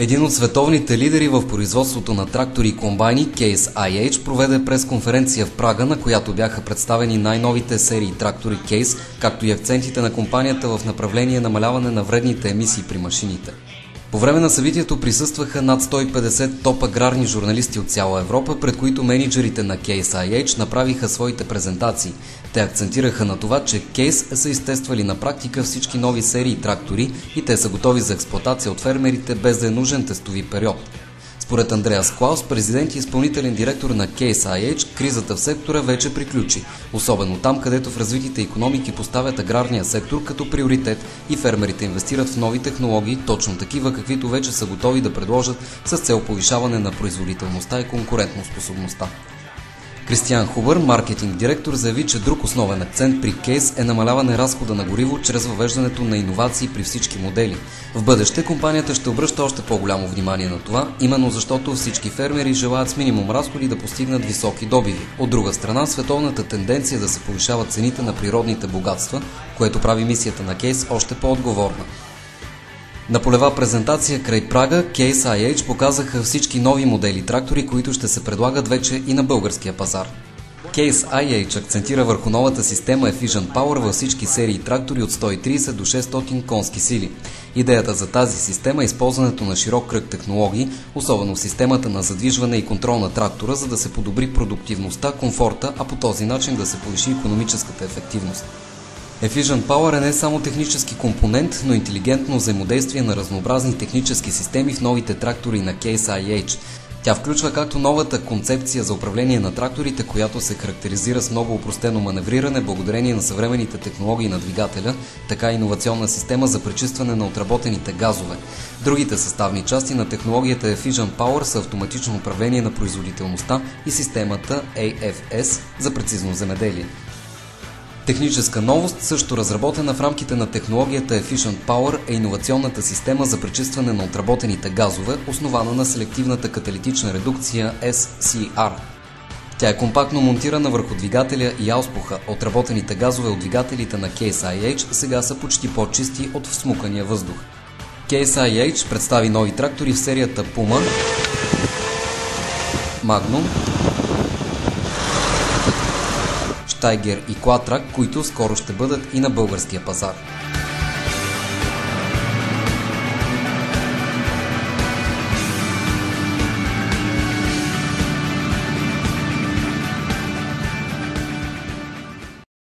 Един от световните лидери в производството на трактори и комбайни, Case IH, проведе пресконференция в Прага, на която бяха представени най-новите серии трактори Case, както и акцентите на компанията в направление намаляване на вредните емисии при машините. По време на събитието присъстваха над 150 топ аграрни журналисти от цяла Европа, пред които мениджърите на Case IH направиха своите презентации. Те акцентираха на това, че Case са изтествали на практика всички нови серии трактори и те са готови за експлоатация от фермерите, без да е нужен тестови период. Според Андреас Клаус, президент и изпълнителен директор на Case IH, кризата в сектора вече приключи, особено там, където в развитите икономики поставят аграрния сектор като приоритет и фермерите инвестират в нови технологии, точно такива, каквито вече са готови да предложат с цел повишаване на производителността и конкурентоспособността. Кристиан Хубър, маркетинг директор, заяви, че друг основен акцент при Case е намаляване разхода на гориво чрез въвеждането на иновации при всички модели. В бъдеще компанията ще обръща още по-голямо внимание на това, именно защото всички фермери желаят с минимум разходи да постигнат високи добиви. От друга страна, световната тенденция да се повишават цените на природните богатства, което прави мисията на Case още по-отговорна. На полева презентация край Прага, Case IH показаха всички нови модели трактори, които ще се предлагат вече и на българския пазар. Case IH акцентира върху новата система Efficient Power във всички серии трактори от 130 до 600 конски сили. Идеята за тази система е използването на широк кръг технологии, особено в системата на задвижване и контрол на трактора, за да се подобри продуктивността, комфорта, а по този начин да се повиши икономическата ефективност. Efficient Power е не само технически компонент, но интелигентно взаимодействие на разнообразни технически системи в новите трактори на Case IH. Тя включва както новата концепция за управление на тракторите, която се характеризира с много опростено маневриране благодарение на съвременните технологии на двигателя, така и иновационна система за пречистване на отработените газове. Другите съставни части на технологията Efficient Power са автоматично управление на производителността и системата AFS за прецизно земеделие. Техническа новост, също разработена в рамките на технологията Efficient Power, е иновационната система за пречистване на отработените газове, основана на селективната каталитична редукция SCR. Тя е компактно монтирана върху двигателя и ауспуха. Отработените газове от двигателите на Case IH сега са почти по-чисти от всмукания въздух. Case IH представи нови трактори в серията Puma, Magnum, Steiger и Quatrac, които скоро ще бъдат и на българския пазар.